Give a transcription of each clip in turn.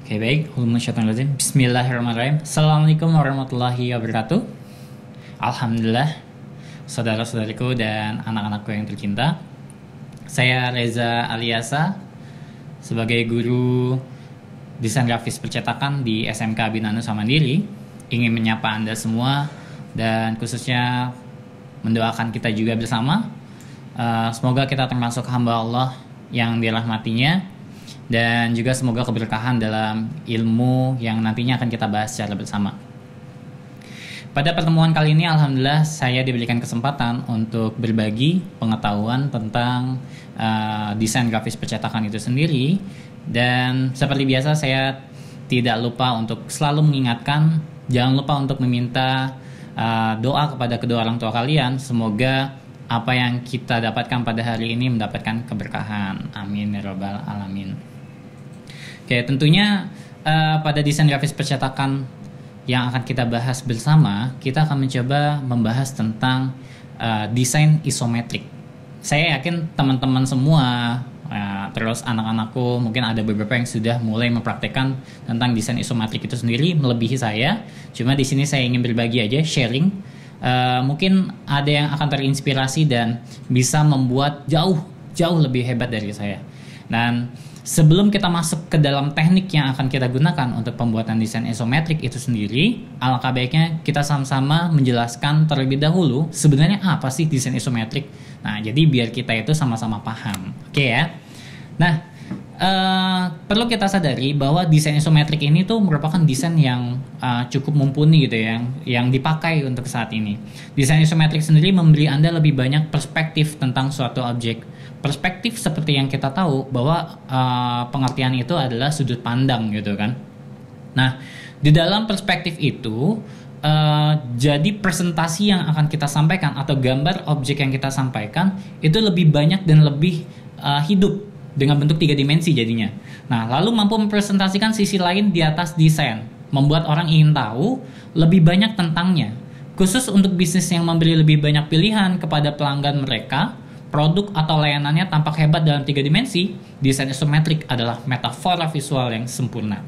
Oke baik, Bismillahirrahmanirrahim. Assalamualaikum warahmatullahi wabarakatuh. Alhamdulillah, saudara-saudariku dan anak-anakku yang tercinta. Saya Reza Aliasa sebagai guru desain grafis percetakan di SMK Bina Nusa Mandiri. Ingin menyapa Anda semua dan khususnya mendoakan kita juga bersama. Semoga kita termasuk hamba Allah yang dirahmatinya. Dan juga semoga keberkahan dalam ilmu yang nantinya akan kita bahas secara bersama. Pada pertemuan kali ini alhamdulillah saya diberikan kesempatan untuk berbagi pengetahuan tentang desain grafis percetakan itu sendiri. Dan seperti biasa saya tidak lupa untuk selalu mengingatkan, jangan lupa untuk meminta doa kepada kedua orang tua kalian. Semoga apa yang kita dapatkan pada hari ini mendapatkan keberkahan. Amin ya rabbal alamin. Oke, tentunya pada desain grafis percetakan yang akan kita bahas bersama, kita akan mencoba membahas tentang desain isometrik. Saya yakin teman-teman semua, terus anak-anakku mungkin ada beberapa yang sudah mulai mempraktekkan tentang desain isometrik itu sendiri melebihi saya. Cuma di sini saya ingin berbagi aja, sharing. Mungkin ada yang akan terinspirasi dan bisa membuat jauh lebih hebat dari saya. Dan sebelum kita masuk ke dalam teknik yang akan kita gunakan untuk pembuatan desain isometrik itu sendiri, alangkah baiknya kita sama-sama menjelaskan terlebih dahulu sebenarnya apa sih desain isometrik. Nah, jadi biar kita itu sama-sama paham. Oke ya. Nah, perlu kita sadari bahwa desain isometrik ini tuh merupakan desain yang cukup mumpuni gitu ya, yang dipakai untuk saat ini. Desain isometrik sendiri memberi Anda lebih banyak perspektif tentang suatu objek. Perspektif seperti yang kita tahu bahwa pengertian itu adalah sudut pandang gitu kan. Nah, di dalam perspektif itu jadi presentasi yang akan kita sampaikan atau gambar objek yang kita sampaikan itu lebih banyak dan lebih hidup dengan bentuk 3 dimensi jadinya. Nah, lalu mampu mempresentasikan sisi lain di atas desain, membuat orang ingin tahu lebih banyak tentangnya. Khusus untuk bisnis yang memberi lebih banyak pilihan kepada pelanggan mereka, produk atau layanannya tampak hebat dalam 3 dimensi, desain isometrik adalah metafora visual yang sempurna.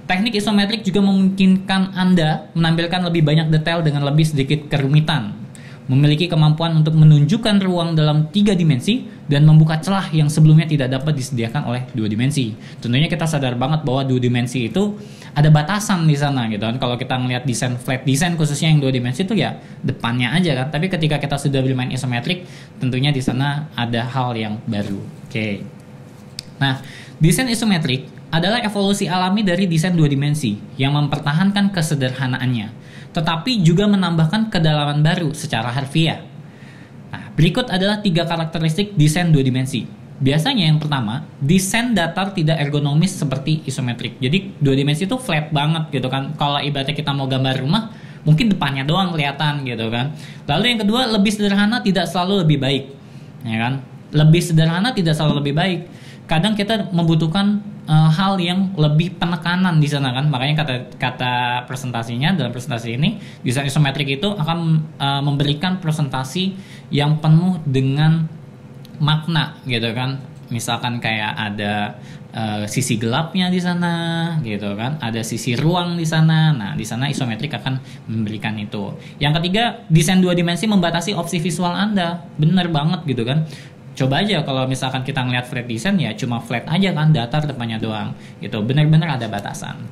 Teknik isometrik juga memungkinkan Anda menampilkan lebih banyak detail dengan lebih sedikit kerumitan, memiliki kemampuan untuk menunjukkan ruang dalam 3 dimensi dan membuka celah yang sebelumnya tidak dapat disediakan oleh 2 dimensi. Tentunya kita sadar banget bahwa 2 dimensi itu ada batasan di sana gitu kan. Kalau kita ngelihat desain flat design khususnya yang 2 dimensi itu ya depannya aja kan. Tapi ketika kita sudah bermain isometrik, tentunya di sana ada hal yang baru. Oke. Nah, desain isometrik adalah evolusi alami dari desain 2 dimensi yang mempertahankan kesederhanaannya, tetapi juga menambahkan kedalaman baru secara harfiah. Nah, berikut adalah 3 karakteristik desain 2 dimensi. Biasanya yang pertama, desain datar tidak ergonomis seperti isometrik. Jadi 2 dimensi itu flat banget gitu kan. Kalau ibaratnya kita mau gambar rumah, mungkin depannya doang kelihatan gitu kan. Lalu yang kedua, lebih sederhana tidak selalu lebih baik. Ya kan? Lebih sederhana tidak selalu lebih baik. Kadang kita membutuhkan hal yang lebih penekanan di sana kan. Makanya kata presentasinya dalam presentasi ini, desain isometrik itu akan memberikan presentasi yang penuh dengan makna gitu kan. Misalkan kayak ada sisi gelapnya di sana gitu kan, ada sisi ruang di sana. Nah, di sana isometrik akan memberikan itu. Yang ketiga, desain 2 dimensi membatasi opsi visual Anda. Bener banget gitu kan. Coba aja kalau misalkan kita ngeliat flat design ya cuma flat aja kan, datar depannya doang. Itu benar-benar ada batasan.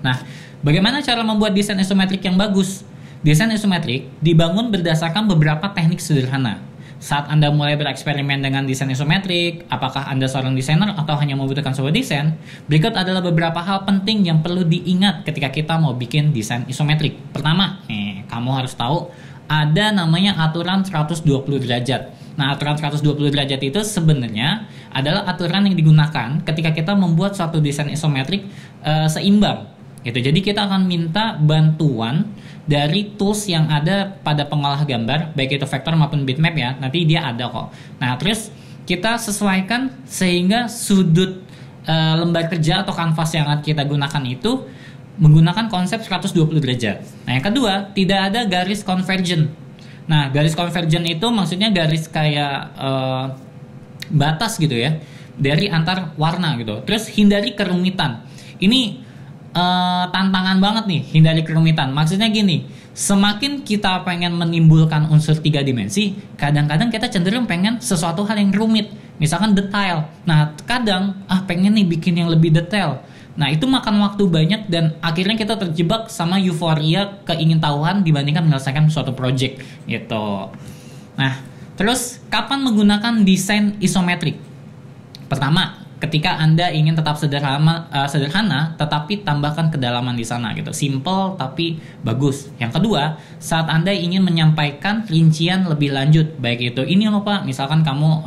Nah, bagaimana cara membuat desain isometrik yang bagus? Desain isometrik dibangun berdasarkan beberapa teknik sederhana. Saat Anda mulai bereksperimen dengan desain isometrik, apakah Anda seorang desainer atau hanya membutuhkan sebuah desain? Berikut adalah beberapa hal penting yang perlu diingat ketika kita mau bikin desain isometrik. Pertama, kamu harus tahu ada namanya aturan 120 derajat. Nah, aturan 120 derajat itu sebenarnya adalah aturan yang digunakan ketika kita membuat suatu desain isometrik seimbang. Gitu. Jadi kita akan minta bantuan dari tools yang ada pada pengolah gambar, baik itu vektor maupun bitmap ya. Nanti dia ada kok. Nah, terus kita sesuaikan sehingga sudut lembar kerja atau kanvas yang akan kita gunakan itu menggunakan konsep 120 derajat. Nah, yang kedua, tidak ada garis convergent. Nah, garis convergent itu maksudnya garis kayak batas gitu ya, dari antar warna gitu. Terus hindari kerumitan. Ini tantangan banget nih, hindari kerumitan. Maksudnya gini, semakin kita pengen menimbulkan unsur 3 dimensi, kadang-kadang kita cenderung pengen sesuatu hal yang rumit, misalkan detail. Nah, kadang pengen nih bikin yang lebih detail. Nah, itu makan waktu banyak dan akhirnya kita terjebak sama euforia keingintahuan dibandingkan menyelesaikan suatu project gitu. Nah, terus kapan menggunakan desain isometrik? Pertama, ketika Anda ingin tetap sederhana tetapi tambahkan kedalaman di sana gitu. Simple tapi bagus. Yang kedua, saat Anda ingin menyampaikan rincian lebih lanjut, baik itu ini loh Pak, misalkan kamu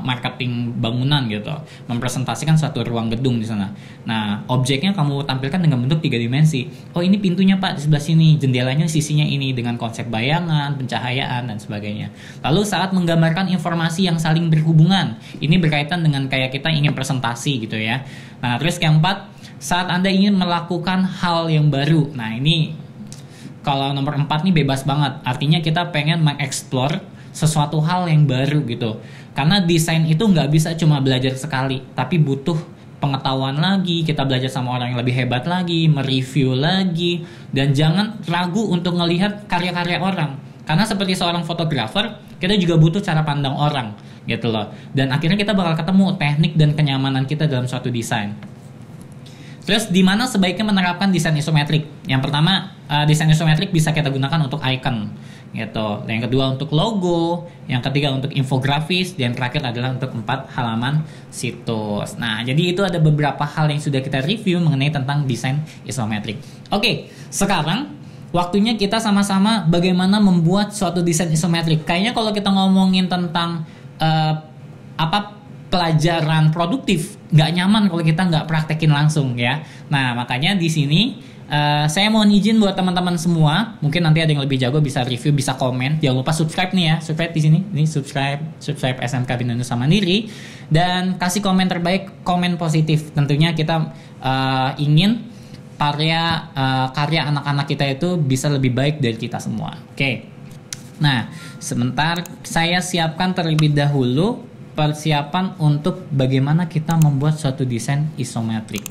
marketing bangunan gitu, mempresentasikan suatu ruang gedung di sana. Nah, objeknya kamu tampilkan dengan bentuk 3 dimensi. Oh, ini pintunya Pak di sebelah sini, jendelanya sisinya ini dengan konsep bayangan, pencahayaan dan sebagainya. Lalu saat menggambarkan informasi yang saling berhubungan, ini berkaitan dengan kayak kita ingin presentasi gitu ya. Nah, terus yang keempat, saat Anda ingin melakukan hal yang baru. Nah, ini kalau nomor 4 nih bebas banget. Artinya kita pengen mengeksplor sesuatu hal yang baru gitu. Karena desain itu nggak bisa cuma belajar sekali, tapi butuh pengetahuan lagi, kita belajar sama orang yang lebih hebat lagi, mereview lagi, dan jangan ragu untuk ngelihat karya-karya orang. Karena seperti seorang fotografer, kita juga butuh cara pandang orang gitu loh. Dan akhirnya kita bakal ketemu teknik dan kenyamanan kita dalam suatu desain. Terus di mana sebaiknya menerapkan desain isometrik? Yang pertama, desain isometrik bisa kita gunakan untuk icon gitu. Yang kedua untuk logo, yang ketiga untuk infografis, dan terakhir adalah untuk 4 halaman situs. Nah, jadi itu ada beberapa hal yang sudah kita review mengenai tentang desain isometrik. Oke, sekarang waktunya kita sama-sama bagaimana membuat suatu desain isometrik. Kayaknya kalau kita ngomongin tentang pelajaran produktif, nggak nyaman kalau kita nggak praktekin langsung ya. Nah, makanya di sini saya mohon izin buat teman-teman semua, mungkin nanti ada yang lebih jago bisa review, bisa komen. Jangan lupa subscribe nih ya, subscribe di sini, ini subscribe SMK Bina Nusa Mandiri, dan kasih komen terbaik, komen positif. Tentunya kita ingin karya anak-anak kita itu bisa lebih baik dari kita semua. Oke. Nah, sebentar saya siapkan terlebih dahulu persiapan untuk bagaimana kita membuat suatu desain isometrik.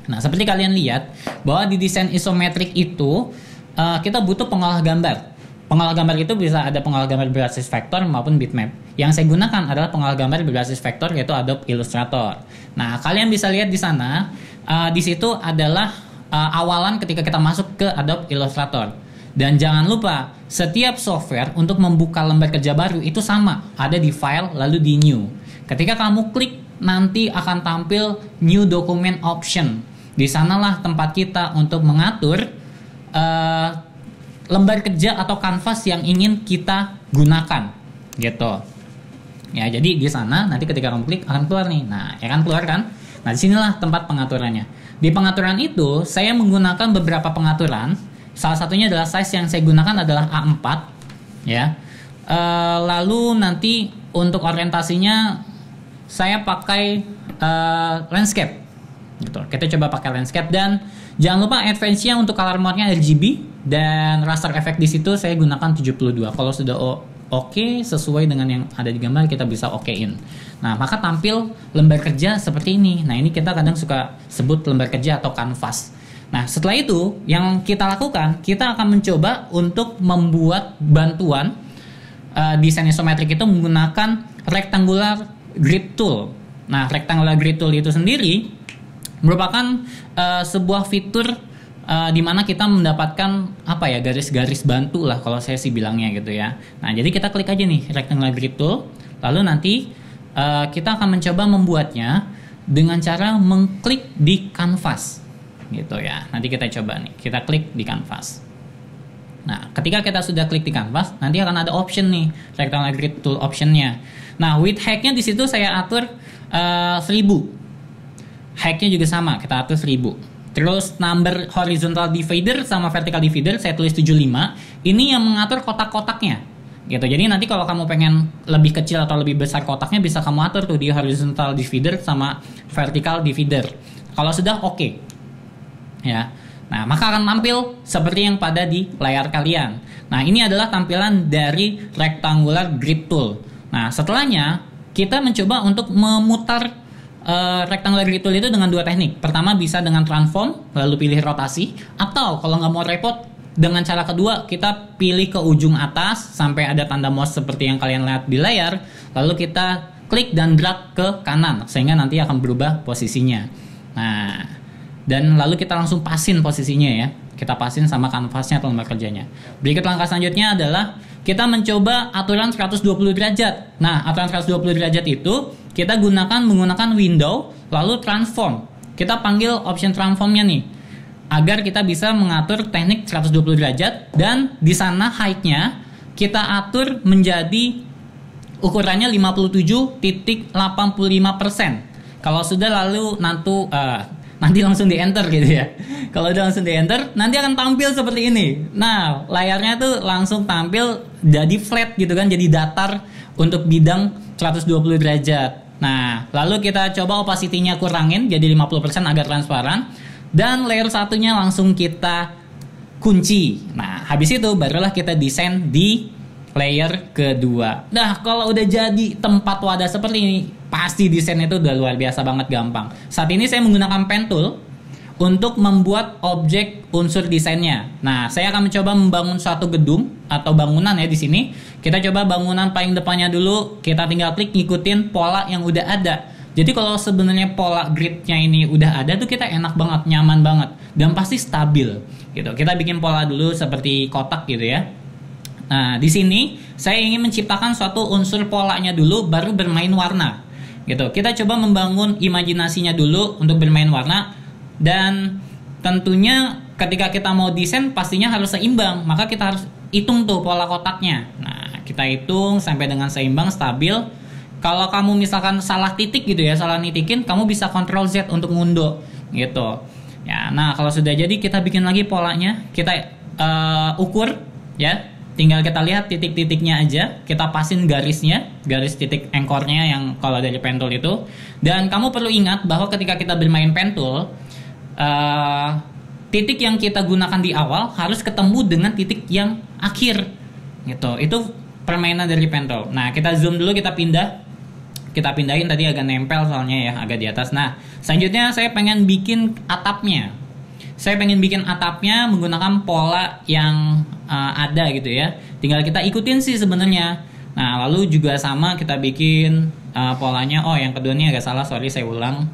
Nah, seperti kalian lihat bahwa di desain isometrik itu kita butuh pengolah gambar. Pengolah gambar itu bisa ada pengolah gambar berbasis vektor maupun bitmap. Yang saya gunakan adalah pengolah gambar berbasis vektor, yaitu Adobe Illustrator. Nah, kalian bisa lihat di sana, di situ adalah awalan ketika kita masuk ke Adobe Illustrator. Dan jangan lupa, setiap software untuk membuka lembar kerja baru itu sama, ada di file lalu di new. Ketika kamu klik, nanti akan tampil new document option. Di sanalah tempat kita untuk mengatur lembar kerja atau kanvas yang ingin kita gunakan, gitu. Ya, jadi di sana nanti ketika kamu klik akan keluar nih. Nah, ya kan keluar kan? Nah, disinilah tempat pengaturannya. Di pengaturan itu saya menggunakan beberapa pengaturan. Salah satunya adalah size yang saya gunakan adalah A4 ya. Lalu nanti untuk orientasinya saya pakai landscape gitu. Kita coba pakai landscape, dan jangan lupa advance-nya untuk color mode-nya RGB, dan raster effect di situ saya gunakan 72. Kalau sudah oke sesuai dengan yang ada di gambar, kita bisa okein. Nah, maka tampil lembar kerja seperti ini. Nah, ini kita kadang suka sebut lembar kerja atau kanvas. Nah, setelah itu yang kita lakukan, kita akan mencoba untuk membuat bantuan desain isometrik itu menggunakan rectangular grid tool. Nah, rectangular grid tool itu sendiri merupakan sebuah fitur di mana kita mendapatkan garis-garis bantu lah kalau saya sih bilangnya gitu ya. Nah, jadi kita klik aja nih rectangular grid tool, lalu nanti kita akan mencoba membuatnya dengan cara mengklik di kanvas gitu ya. Nanti kita coba nih, kita klik di kanvas. Nah, ketika kita sudah klik di kanvas, nanti akan ada option nih, rectangular grid tool optionnya. Nah, width height-nya di situ saya atur 1000. Height-nya juga sama, kita atur 1000. Terus number horizontal divider sama vertical divider saya tulis 75. Ini yang mengatur kotak-kotaknya gitu. Jadi nanti kalau kamu pengen lebih kecil atau lebih besar kotaknya, bisa kamu atur tuh di horizontal divider sama vertical divider. Kalau sudah oke. Ya. Nah, maka akan tampil seperti yang pada di layar kalian. Nah, ini adalah tampilan dari rectangular grid tool. Nah, setelahnya kita mencoba untuk memutar rectangular tool itu dengan dua teknik. Pertama bisa dengan transform, lalu pilih rotasi. Atau kalau nggak mau repot, dengan cara kedua kita pilih ke ujung atas sampai ada tanda mouse seperti yang kalian lihat di layar. Lalu kita klik dan drag ke kanan sehingga nanti akan berubah posisinya. Nah, dan lalu kita langsung pasin posisinya ya. Kita pasin sama kanvasnya atau lembar kerjanya. Berikut langkah selanjutnya adalah kita mencoba aturan 120 derajat. Nah, aturan 120 derajat itu kita menggunakan window lalu transform. Kita panggil option transformnya nih agar kita bisa mengatur teknik 120 derajat, dan di sana height-nya kita atur menjadi ukurannya 57.85%. Kalau sudah lalu nanti langsung di enter gitu ya. Kalau udah langsung di enter, nanti akan tampil seperti ini. Nah, layarnya tuh langsung tampil jadi flat gitu kan, jadi datar untuk bidang 120 derajat. Nah, lalu kita coba opacity-nya kurangin jadi 50% agar transparan, dan layer satunya langsung kita kunci. Nah, habis itu barulah kita desain di layer kedua. Nah, kalau udah jadi tempat wadah seperti ini, pasti desain itu udah luar biasa banget gampang. Saat ini saya menggunakan pen tool untuk membuat objek unsur desainnya. Nah, saya akan mencoba membangun suatu gedung atau bangunan ya di sini. Kita coba bangunan paling depannya dulu, kita tinggal klik ngikutin pola yang udah ada. Jadi kalau sebenarnya pola gridnya ini udah ada tuh kita enak banget, nyaman banget, dan pasti stabil gitu. Kita bikin pola dulu seperti kotak gitu ya. Nah, di sini saya ingin menciptakan suatu unsur polanya dulu, baru bermain warna gitu. Kita coba membangun imajinasinya dulu untuk bermain warna, dan tentunya ketika kita mau desain pastinya harus seimbang, maka kita harus hitung tuh pola kotaknya. Nah, kita hitung sampai dengan seimbang, stabil. Kalau kamu misalkan salah titik gitu ya, salah nitikin, kamu bisa Ctrl Z untuk ngunduh gitu ya. Nah, kalau sudah jadi kita bikin lagi polanya, kita ukur ya, tinggal kita lihat titik-titiknya aja, kita pasin garisnya, garis titik anchornya yang kalau dari pen tool itu. Dan kamu perlu ingat bahwa ketika kita bermain pen tool, titik yang kita gunakan di awal harus ketemu dengan titik yang akhir gitu. Itu permainan dari pen tool. Nah, kita zoom dulu, kita pindahin, tadi agak nempel soalnya ya, agak di atas. Nah, selanjutnya saya pengen bikin atapnya. Saya pengen bikin atapnya menggunakan pola yang ada gitu ya. Tinggal kita ikutin sih sebenarnya. Nah, lalu juga sama kita bikin polanya. Oh, yang kedua ini agak salah, sorry, saya ulang.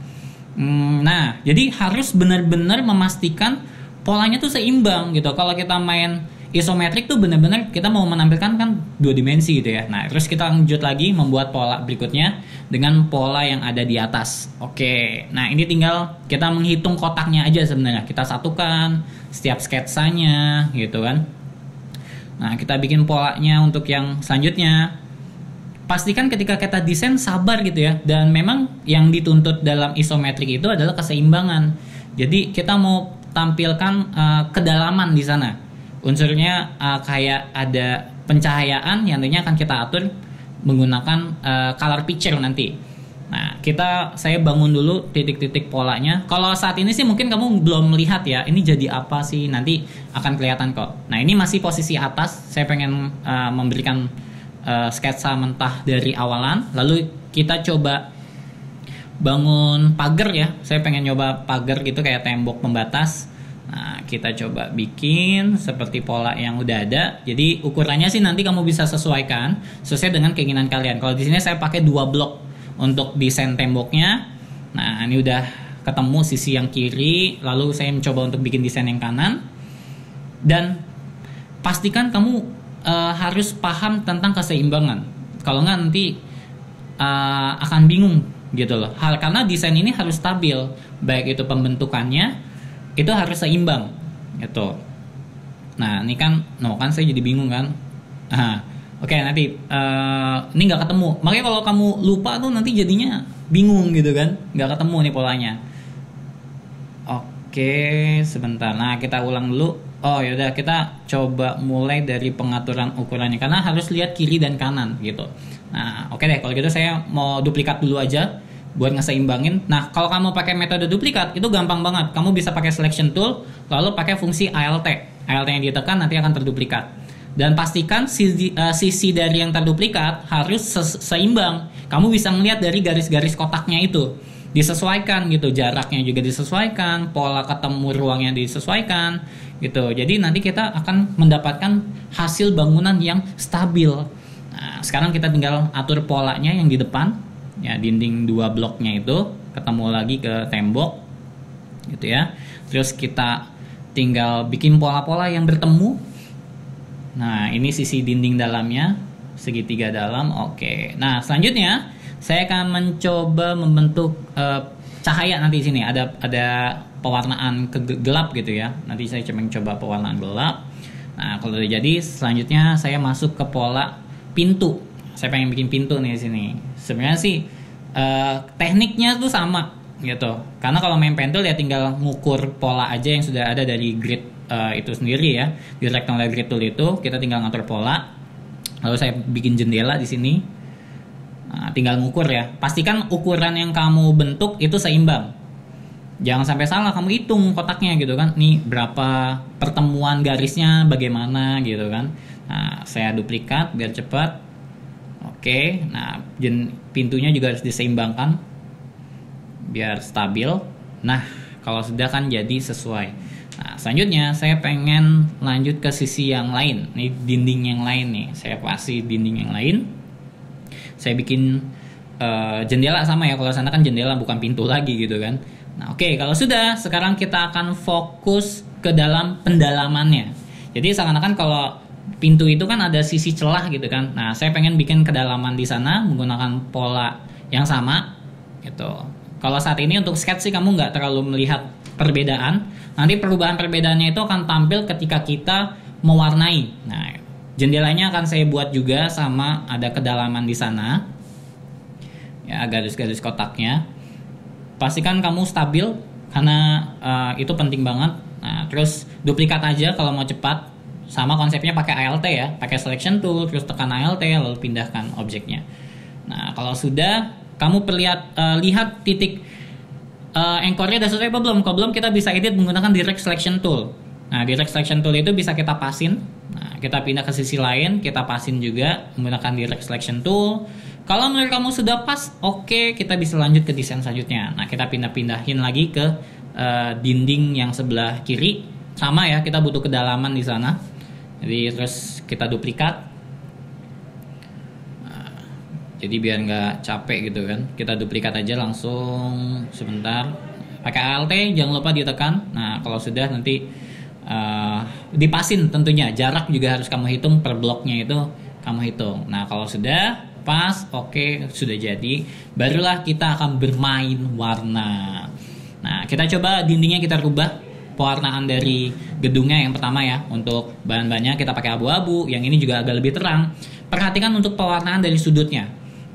Nah, jadi harus benar-benar memastikan polanya tuh seimbang gitu. Kalau kita main isometrik tuh benar-benar kita mau menampilkan kan dua dimensi gitu ya. Nah, terus kita lanjut lagi membuat pola berikutnya dengan pola yang ada di atas. Oke, nah ini tinggal kita menghitung kotaknya aja sebenarnya. Kita satukan setiap sketsanya gitu kan. Nah, kita bikin polanya untuk yang selanjutnya. Pastikan ketika kita desain sabar gitu ya. Dan memang yang dituntut dalam isometrik itu adalah keseimbangan. Jadi kita mau tampilkan kedalaman di sana. Unsurnya kayak ada pencahayaan yang nantinya akan kita atur menggunakan color picture nanti. Nah, saya bangun dulu titik-titik polanya. Kalau saat ini sih mungkin kamu belum melihat ya, ini jadi apa sih, nanti akan kelihatan kok. Nah, ini masih posisi atas. Saya pengen memberikan sketsa mentah dari awalan. Lalu kita coba bangun pagar ya. Saya pengen nyoba pagar gitu kayak tembok pembatas. Nah, kita coba bikin seperti pola yang udah ada. Jadi ukurannya sih nanti kamu bisa sesuaikan sesuai dengan keinginan kalian. Kalau di sini saya pakai 2 blok untuk desain temboknya. Nah, ini udah ketemu sisi yang kiri. Lalu saya mencoba untuk bikin desain yang kanan. Dan pastikan kamu harus paham tentang keseimbangan. Kalau nggak nanti akan bingung gitu loh. Karena desain ini harus stabil, baik itu pembentukannya itu harus seimbang gitu. Nah, ini kan saya jadi bingung kan. Oke, nanti ini nggak ketemu. Makanya kalau kamu lupa tuh nanti jadinya bingung gitu kan, nggak ketemu nih polanya. Oke, sebentar. Nah, kita ulang dulu. Oh yaudah, kita coba mulai dari pengaturan ukurannya karena harus lihat kiri dan kanan gitu. Nah, oke deh, kalau gitu saya mau duplikat dulu aja buat ngeseimbangin. Nah, kalau kamu pakai metode duplikat itu gampang banget. Kamu bisa pakai selection tool, lalu pakai fungsi ALT. ALT yang ditekan nanti akan terduplikat. Dan pastikan sisi dari yang terduplikat harus seimbang. Kamu bisa ngelihat dari garis-garis kotaknya itu. disesuaikan gitu, jaraknya juga disesuaikan, pola ketemu ruangnya disesuaikan gitu. Jadi nanti kita akan mendapatkan hasil bangunan yang stabil. Nah, sekarang kita tinggal atur polanya yang di depan, ya dinding 2 bloknya itu ketemu lagi ke tembok gitu ya. Terus kita tinggal bikin pola-pola yang bertemu. Nah, ini sisi dinding dalamnya, segitiga dalam. Oke. Nah, selanjutnya saya akan mencoba membentuk cahaya nanti di sini. Ada pewarnaan gelap gitu ya. Nanti saya coba pewarnaan gelap. Nah, kalau udah jadi, selanjutnya saya masuk ke pola pintu. Saya pengen bikin pintu nih di sini. Sebenarnya sih tekniknya tuh sama gitu. Karena kalau main pen tool ya tinggal ngukur pola aja yang sudah ada dari grid itu sendiri ya. Di rectangular grid tool itu kita tinggal ngatur pola. Lalu saya bikin jendela di sini. Nah, tinggal ngukur ya. Pastikan ukuran yang kamu bentuk itu seimbang. Jangan sampai salah, kamu hitung kotaknya gitu kan. Nih berapa pertemuan garisnya, bagaimana gitu kan. Nah, saya duplikat biar cepat. Oke, nah pintunya juga harus diseimbangkan biar stabil. Nah, kalau sudah kan jadi sesuai. Nah, selanjutnya saya pengen lanjut ke sisi yang lain. Ini dinding yang lain nih. Saya kasih dinding yang lain. Saya bikin jendela sama ya. Kalau sana kan jendela bukan pintu lagi gitu kan. Nah, oke, kalau sudah, sekarang kita akan fokus ke dalam pendalamannya. Jadi seakan-akan kalau pintu itu kan ada sisi celah gitu kan. Nah, saya pengen bikin kedalaman di sana menggunakan pola yang sama gitu. Kalau saat ini untuk sketch sih kamu nggak terlalu melihat perbedaan. Nanti perubahan perbedaannya itu akan tampil ketika kita mewarnai. Nah, jendelanya akan saya buat juga sama ada kedalaman di sana. Ya, garis-garis kotaknya. Pastikan kamu stabil karena itu penting banget. Nah, terus duplikat aja kalau mau cepat. Sama konsepnya pakai ALT ya, pakai selection tool, terus tekan ALT lalu pindahkan objeknya. Nah, kalau sudah kamu lihat titik anchornya udah selesai apa belum? Kalau belum, kita bisa edit menggunakan direct selection tool. Nah, direct selection tool itu bisa kita pasin. Nah, kita pindah ke sisi lain, kita pasin juga menggunakan direct selection tool. Kalau menurut kamu sudah pas, oke, kita bisa lanjut ke desain selanjutnya. Nah, kita pindahin lagi ke dinding yang sebelah kiri. Sama ya, kita butuh kedalaman di sana. Jadi terus kita duplikat. Nah, jadi biar nggak capek gitu kan, kita duplikat aja langsung. Sebentar, pakai Alt jangan lupa ditekan. Nah, kalau sudah nanti dipasin tentunya. Jarak juga harus kamu hitung, per bloknya itu kamu hitung. Nah, kalau sudah pas, oke, sudah jadi, barulah kita akan bermain warna. Nah, kita coba dindingnya kita rubah pewarnaan dari gedungnya yang pertama ya. Untuk bahan-bahannya kita pakai abu-abu, yang ini juga agak lebih terang. Perhatikan untuk pewarnaan dari sudutnya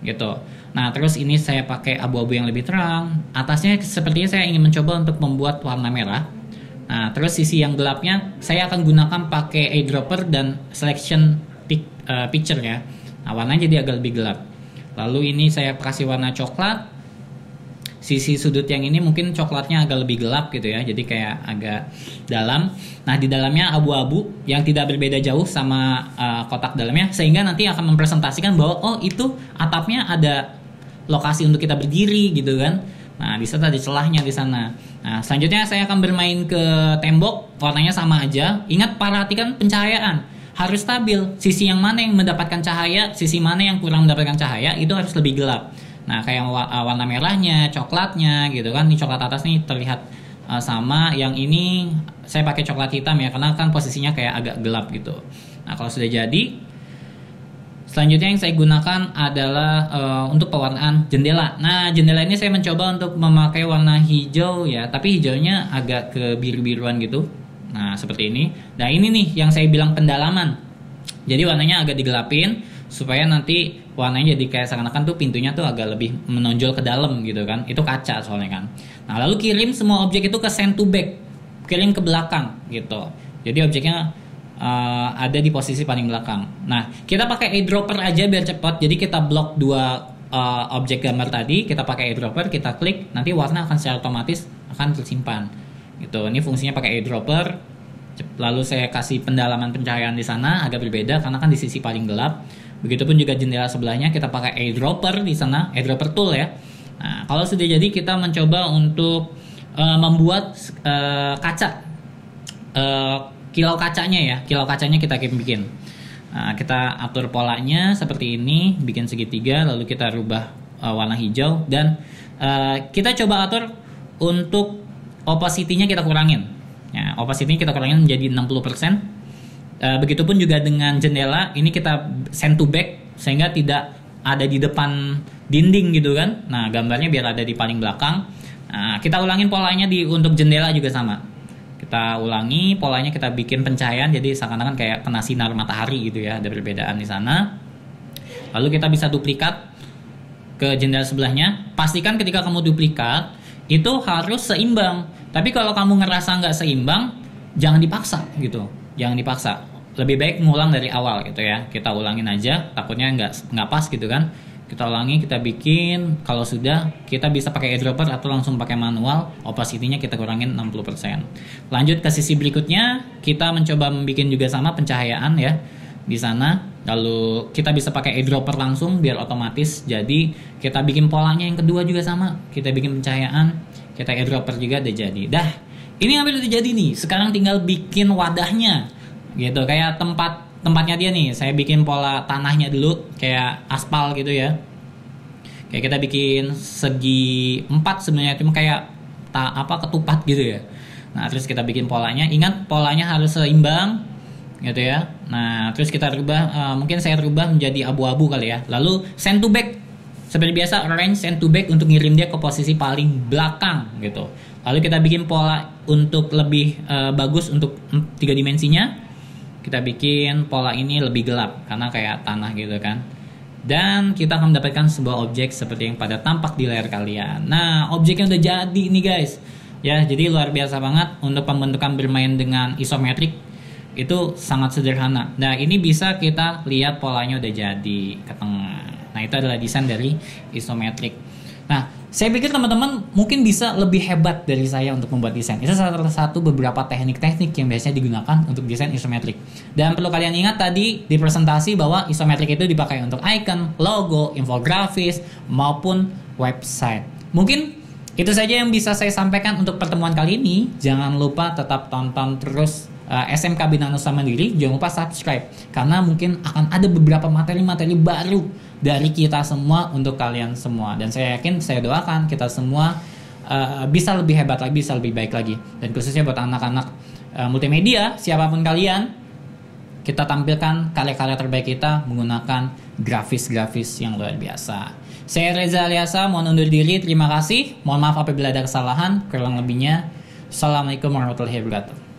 gitu. Nah, terus ini saya pakai abu-abu yang lebih terang. Atasnya sepertinya saya ingin mencoba untuk membuat warna merah. Nah, terus sisi yang gelapnya saya akan gunakan pakai eyedropper dan selection picture ya. Nah, warnanya jadi agak lebih gelap. Lalu ini saya kasih warna coklat. Sisi sudut yang ini mungkin coklatnya agak lebih gelap gitu ya, jadi kayak agak dalam. Nah, di dalamnya abu-abu yang tidak berbeda jauh sama kotak dalamnya, sehingga nanti akan mempresentasikan bahwa oh, itu atapnya ada lokasi untuk kita berdiri gitu kan. Nah, di sana ada celahnya di sana. Nah, selanjutnya saya akan bermain ke tembok, warnanya sama aja. Ingat, perhatikan pencahayaan harus stabil. Sisi yang mana yang mendapatkan cahaya, sisi mana yang kurang mendapatkan cahaya, itu harus lebih gelap. Nah, kayak warna merahnya, coklatnya gitu kan. Ini coklat atas nih terlihat sama. Yang ini saya pakai coklat hitam ya, karena kan posisinya kayak agak gelap gitu. Nah, kalau sudah jadi, selanjutnya yang saya gunakan adalah untuk pewarnaan jendela. Nah, jendela ini saya mencoba untuk memakai warna hijau ya, tapi hijaunya agak ke biru-biruan gitu. Nah, seperti ini. Nah, ini nih yang saya bilang pendalaman. Jadi warnanya agak digelapin supaya nanti warnanya jadi kayak seakan-akan tuh pintunya tuh agak lebih menonjol ke dalam gitu kan. Itu kaca soalnya kan. Nah, lalu kirim semua objek itu ke send to back. Kirim ke belakang gitu. Jadi objeknya ada di posisi paling belakang. Nah, kita pakai eyedropper aja biar cepat. Jadi kita blok dua objek gambar tadi, kita pakai eyedropper, kita klik, nanti warna akan secara otomatis akan tersimpan. Gitu. Ini fungsinya pakai eyedropper. Lalu saya kasih pendalaman pencahayaan di sana agak berbeda karena kan di sisi paling gelap. Begitupun juga jendela sebelahnya kita pakai eyedropper di sana, eyedropper tool ya. Nah, kalau sudah jadi kita mencoba untuk membuat kaca, kilau kacanya ya, kilau kacanya kita bikin. Nah, kita atur polanya seperti ini, bikin segitiga, lalu kita rubah warna hijau dan kita coba atur untuk opacity-nya kita kurangin. Ya, opacity-nya kita kurangin menjadi 60%. Begitupun juga dengan jendela, ini kita send to back sehingga tidak ada di depan dinding gitu kan. Nah, gambarnya biar ada di paling belakang. Nah, kita ulangin polanya untuk jendela juga sama. Kita ulangi polanya, kita bikin pencahayaan jadi seakan-akan kayak kena sinar matahari gitu ya, ada perbedaan di sana. Lalu kita bisa duplikat ke jendela sebelahnya. Pastikan ketika kamu duplikat itu harus seimbang. Tapi kalau kamu ngerasa nggak seimbang, jangan dipaksa gitu, jangan dipaksa. Lebih baik ngulang dari awal gitu ya. Kita ulangin aja, takutnya nggak pas gitu kan. Kita ulangi, kita bikin. Kalau sudah, kita bisa pakai eyedropper atau langsung pakai manual. Opacity-nya kita kurangin 60%. Lanjut ke sisi berikutnya, kita mencoba membuat juga sama pencahayaan ya di sana. Lalu kita bisa pakai eyedropper langsung biar otomatis. Jadi kita bikin polanya yang kedua juga sama. Kita bikin pencahayaan, kita eyedropper juga udah jadi. Dah, ini hampir udah jadi nih. Sekarang tinggal bikin wadahnya. Gitu, kayak tempatnya dia nih. Saya bikin pola tanahnya dulu kayak aspal gitu ya. Kayak kita bikin segi 4 sebenarnya, cuma kayak ketupat gitu ya. Nah, terus kita bikin polanya. Ingat polanya harus seimbang gitu ya. Nah, terus kita rubah, mungkin saya rubah menjadi abu-abu kali ya. Lalu send to back. Seperti biasa, arrange send to back untuk ngirim dia ke posisi paling belakang gitu. Lalu kita bikin pola untuk lebih bagus untuk 3 dimensinya. Kita bikin pola ini lebih gelap karena kayak tanah gitu kan. Dan kita akan mendapatkan sebuah objek seperti yang pada tampak di layar kalian. Nah, objeknya udah jadi nih guys. Ya, jadi luar biasa banget untuk pembentukan bermain dengan isometrik. Itu sangat sederhana. Nah, ini bisa kita lihat polanya udah jadi ke tengah. Nah, itu adalah desain dari isometrik. Nah, saya pikir teman-teman mungkin bisa lebih hebat dari saya untuk membuat desain. Itu salah satu beberapa teknik-teknik yang biasanya digunakan untuk desain isometrik. Dan perlu kalian ingat tadi di presentasi bahwa isometrik itu dipakai untuk icon, logo, infografis, maupun website. Mungkin itu saja yang bisa saya sampaikan untuk pertemuan kali ini. Jangan lupa tetap tonton terus SMK Bina Nusa Mandiri. Jangan lupa subscribe karena mungkin akan ada beberapa materi-materi baru dari kita semua untuk kalian semua. Dan saya yakin, saya doakan kita semua bisa lebih hebat lagi, bisa lebih baik lagi. Dan khususnya buat anak-anak multimedia, siapapun kalian, kita tampilkan karya-karya terbaik kita menggunakan grafis-grafis yang luar biasa. Saya Reza Aliasa, mohon undur diri. Terima kasih. Mohon maaf apabila ada kesalahan. Kurang lebihnya, Assalamualaikum warahmatullahi wabarakatuh.